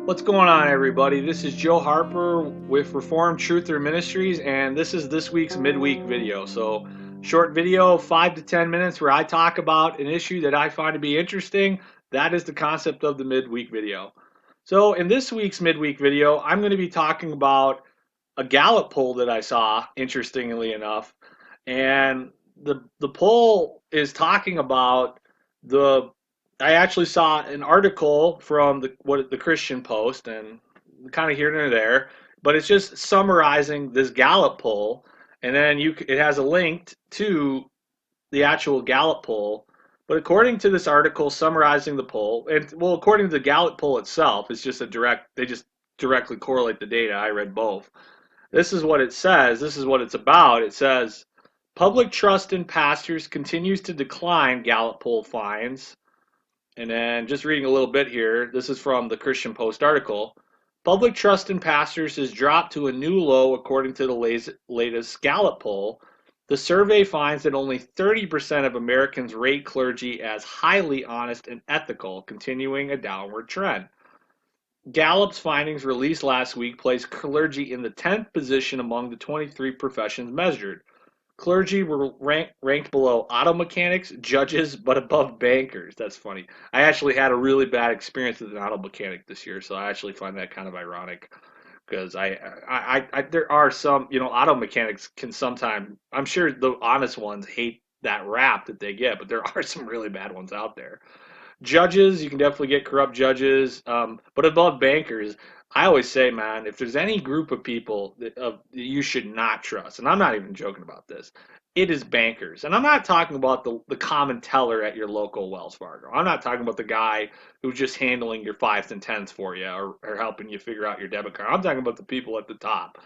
What's going on, everybody? This is Joe Harper with Reformed Truther Ministries, and this is this week's midweek video. So, short video, 5 to 10 minutes, where I talk about an issue that I find to be interesting. That is the concept of the midweek video. So, in this week's midweek video, I'm going to be talking about a Gallup poll that I saw, interestingly enough, and the poll is talking about the. I actually saw an article from the Christian Post and kind of here and there, but it's just summarizing this Gallup poll, and then it has a link to the actual Gallup poll. But according to this article summarizing the poll, and well, according to the Gallup poll itself, it's just a direct. They just directly correlate the data. I read both. This is what it says. This is what it's about. It says public trust in pastors continues to decline, Gallup poll finds. And then just reading a little bit here, this is from the Christian Post article. Public trust in pastors has dropped to a new low according to the latest Gallup poll. The survey finds that only 30% of Americans rate clergy as highly honest and ethical, continuing a downward trend. Gallup's findings released last week placed clergy in the 10th position among the 23 professions measured. Clergy were ranked below auto mechanics, judges, but above bankers. That's funny. I actually had a really bad experience with an auto mechanic this year, so I actually find that kind of ironic because there are some, auto mechanics can sometimes, I'm sure the honest ones hate that rap that they get, but there are some really bad ones out there. Judges, you can definitely get corrupt judges, but above bankers, I always say, man, if there's any group of people that you should not trust, and I'm not even joking about this, it is bankers. And I'm not talking about the common teller at your local Wells Fargo. I'm not talking about the guy who's just handling your fives and tens for you or helping you figure out your debit card. I'm talking about the people at the top.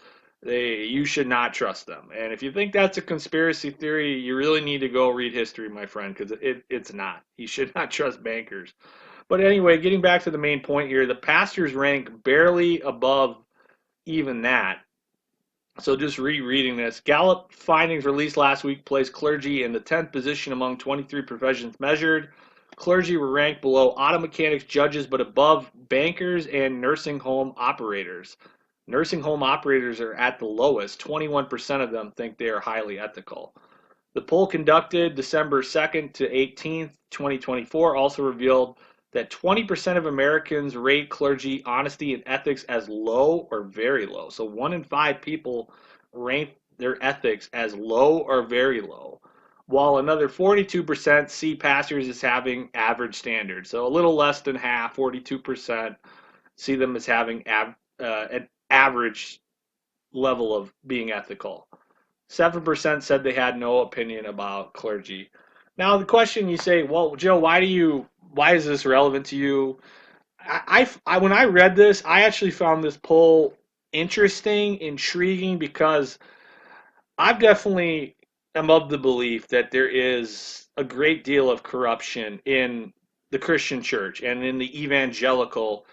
You should not trust them. And if you think that's a conspiracy theory, you really need to go read history, my friend, because it's not. You should not trust bankers. But anyway, getting back to the main point here, the pastors rank barely above even that. So just rereading this, Gallup findings released last week placed clergy in the 10th position among 23 professions measured. Clergy were ranked below auto mechanics, judges, but above bankers and nursing home operators. Nursing home operators are at the lowest. 21% of them think they are highly ethical. The poll conducted December 2nd to 18th, 2024 also revealed that 20% of Americans rate clergy honesty and ethics as low or very low. So 1 in 5 people rank their ethics as low or very low, while another 42% see pastors as having average standards. So a little less than half, 42%, see them as having an average level of being ethical. 7% said they had no opinion about clergy. Now the question you say, well, Joe, why is this relevant to you? When I read this, I actually found this poll interesting, intriguing, because I've definitely am of the belief that there is a great deal of corruption in the Christian church and in the evangelical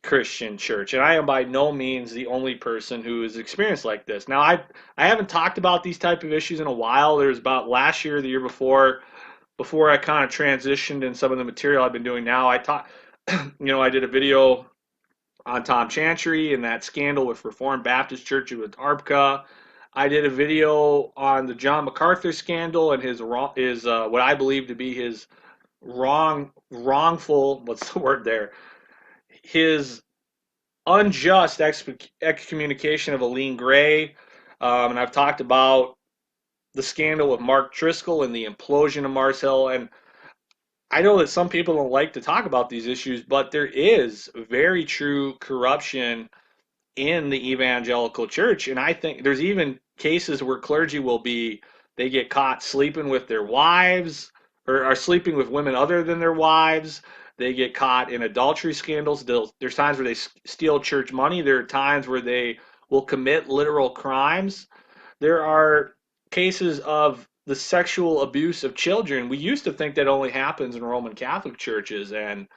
Christian church, and I am by no means the only person who has experienced like this. Now, I haven't talked about these type of issues in a while. There's about last year, the year before I kind of transitioned in some of the material I've been doing now. I taught, I did a video on Tom Chantry and that scandal with Reformed Baptist Church with ARBCA. I did a video on the John MacArthur scandal and his what I believe to be his wrongful, what's the word there? His unjust excommunication of Aline Gray. And I've talked about the scandal with Mark Driscoll and the implosion of Mars Hill. And I know that some people don't like to talk about these issues, but there is very true corruption in the evangelical church. And I think there's even cases where clergy they get caught sleeping with their wives or are sleeping with women other than their wives. They get caught in adultery scandals. There's times where they steal church money. There are times where they will commit literal crimes. There are cases of the sexual abuse of children. We used to think that only happens in Roman Catholic churches, and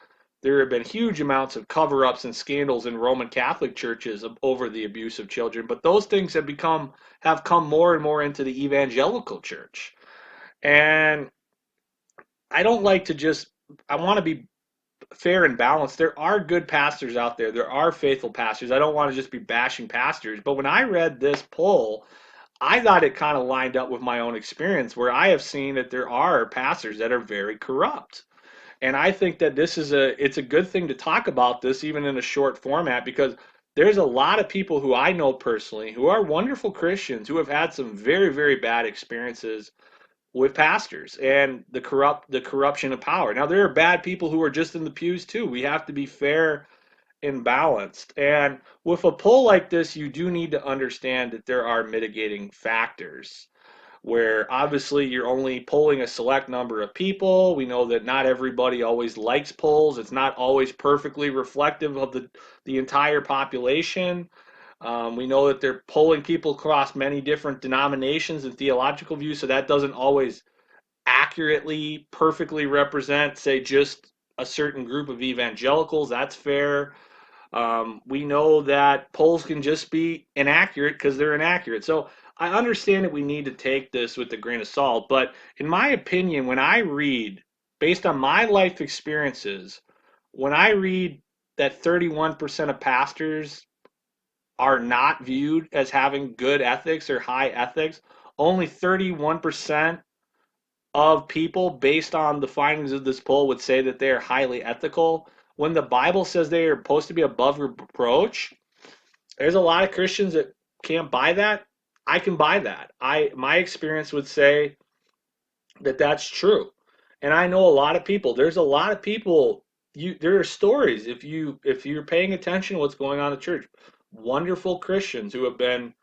there have been huge amounts of cover-ups and scandals in Roman Catholic churches over the abuse of children. But those things have come more and more into the evangelical church. And I don't like to just, I want to be fair and balanced. There are good pastors out there. There are faithful pastors. I don't want to just be bashing pastors, but when I read this poll, I thought it kind of lined up with my own experience where I have seen that there are pastors that are very corrupt. And I think that it's a good thing to talk about this even in a short format because there's a lot of people who I know personally who are wonderful Christians who have had some very, very bad experiences with pastors and the corruption of power. Now there are bad people who are just in the pews too. We have to be fair and balanced. And with a poll like this, you do need to understand that there are mitigating factors where obviously you're only polling a select number of people. We know that not everybody always likes polls. It's not always perfectly reflective of the entire population. We know that they're polling people across many different denominations and theological views, so that doesn't always accurately, perfectly represent, say, just a certain group of evangelicals. That's fair. We know that polls can just be inaccurate because they're inaccurate. So I understand that we need to take this with a grain of salt, but in my opinion, when I read, based on my life experiences, when I read that 31% of pastors are not viewed as having good ethics or high ethics, only 31% of people, based on the findings of this poll, would say that they are highly ethical. When the Bible says they are supposed to be above reproach, there's a lot of Christians that can't buy that. I can buy that. My experience would say that that's true. And I know a lot of people. There's a lot of people. There are stories if you're paying attention to what's going on in the church. Wonderful Christians who have been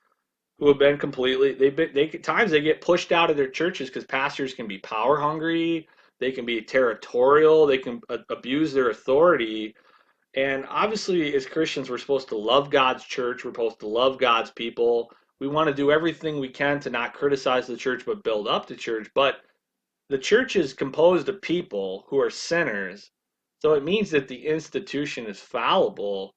completely they times they get pushed out of their churches because pastors can be power hungry, they can be territorial, they can abuse their authority. And obviously as Christians we're supposed to love God's church, we're supposed to love God's people. We want to do everything we can to not criticize the church but build up the church. But the church is composed of people who are sinners, so it means that the institution is fallible.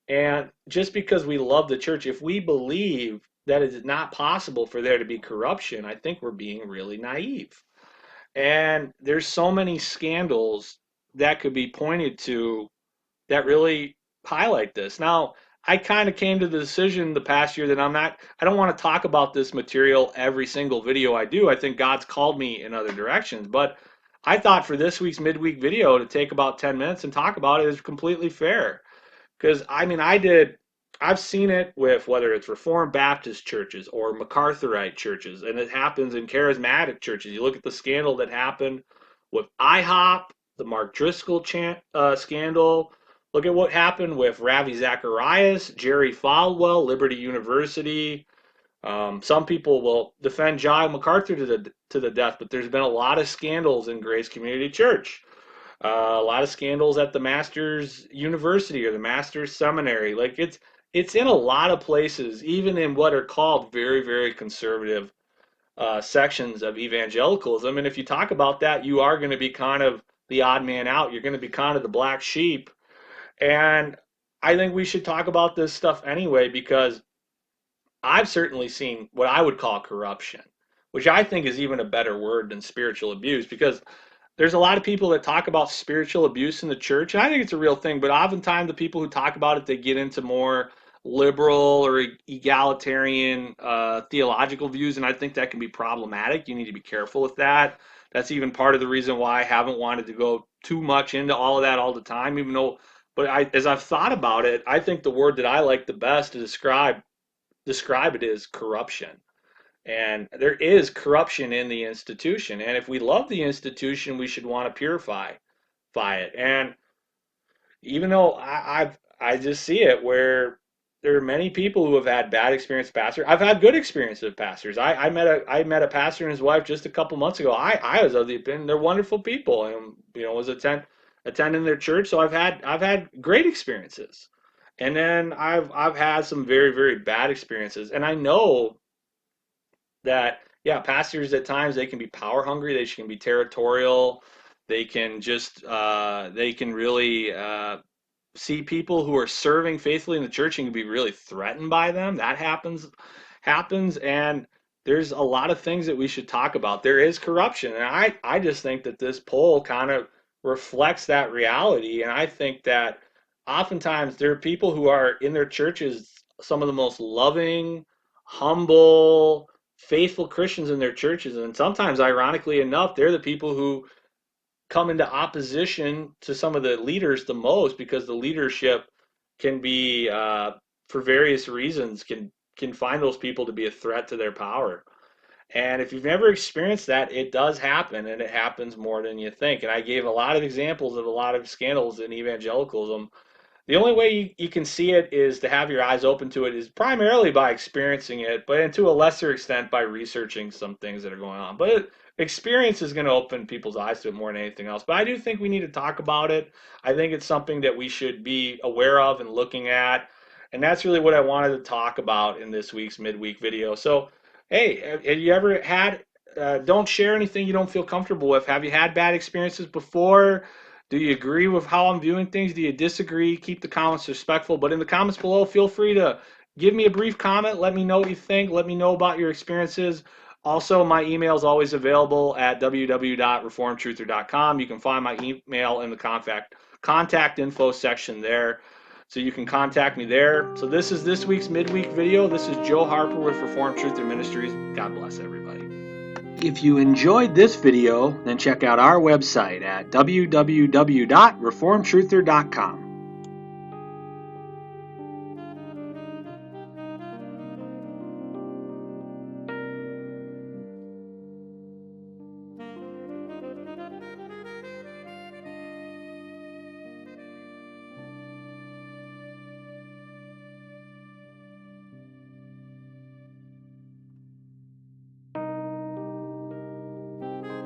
And just because we love the church, if we believe that it is not possible for there to be corruption, I think we're being really naive. And there's so many scandals that could be pointed to that really highlight this. Now, I kind of came to the decision the past year that I don't want to talk about this material every single video I do. I think God's called me in other directions. But I thought for this week's midweek video to take about 10 minutes and talk about it is completely fair. Because I mean, I've seen it with whether it's Reformed Baptist churches or MacArthurite churches, and it happens in charismatic churches. You look at the scandal that happened with IHOP, the Mark Driscoll scandal. Look at what happened with Ravi Zacharias, Jerry Falwell, Liberty University. Some people will defend John MacArthur to the death, but there's been a lot of scandals in Grace Community Church. A lot of scandals at the Master's University or the Master's Seminary. Like it's in a lot of places, even in what are called very, very conservative sections of evangelicalism. And if you talk about that, you are going to be kind of the odd man out. You're going to be kind of the black sheep. And I think we should talk about this stuff anyway because I've certainly seen what I would call corruption, which I think is even a better word than spiritual abuse because there's a lot of people that talk about spiritual abuse in the church, and I think it's a real thing, but oftentimes the people who talk about it, they get into more liberal or egalitarian theological views, and I think that can be problematic. You need to be careful with that. That's even part of the reason why I haven't wanted to go too much into all of that all the time, even though, but as I've thought about it, I think the word that I like the best to describe it is corruption. And there is corruption in the institution. And if we love the institution, we should want to purify it. And even though I just see it where there are many people who have had bad experience with pastors. I've had good experiences with pastors. I met a pastor and his wife just a couple months ago. I was of the opinion they're wonderful people and was attending their church. So I've had great experiences. And then I've had some very, very bad experiences. And I know that yeah, pastors at times they can be power hungry, they can be territorial, they can just they can really see people who are serving faithfully in the church and can be really threatened by them. That happens, and there's a lot of things that we should talk about. There is corruption, and I just think that this poll kind of reflects that reality. And I think that oftentimes there are people who are in their churches some of the most loving, humble, faithful Christians in their churches. And sometimes, ironically enough, they're the people who come into opposition to some of the leaders the most, because the leadership can be, for various reasons, can find those people to be a threat to their power. And if you've never experienced that, it does happen, and it happens more than you think. And I gave a lot of examples of a lot of scandals in evangelicalism. The only way you can see it is to have your eyes open to it, is primarily by experiencing it, but and to a lesser extent by researching some things that are going on. But experience is going to open people's eyes to it more than anything else. But I do think we need to talk about it. I think it's something that we should be aware of and looking at. And that's really what I wanted to talk about in this week's midweek video. So, hey, have you ever had, don't share anything you don't feel comfortable with. Have you had bad experiences before? Do you agree with how I'm viewing things? Do you disagree? Keep the comments respectful. But in the comments below, feel free to give me a brief comment. Let me know what you think. Let me know about your experiences. Also, my email is always available at www.reformedtruther.com. You can find my email in the contact info section there. So you can contact me there. So this is this week's midweek video. This is Joe Harper with Reformed Truther Ministries. God bless everybody. If you enjoyed this video, then check out our website at www.reformedtruther.com.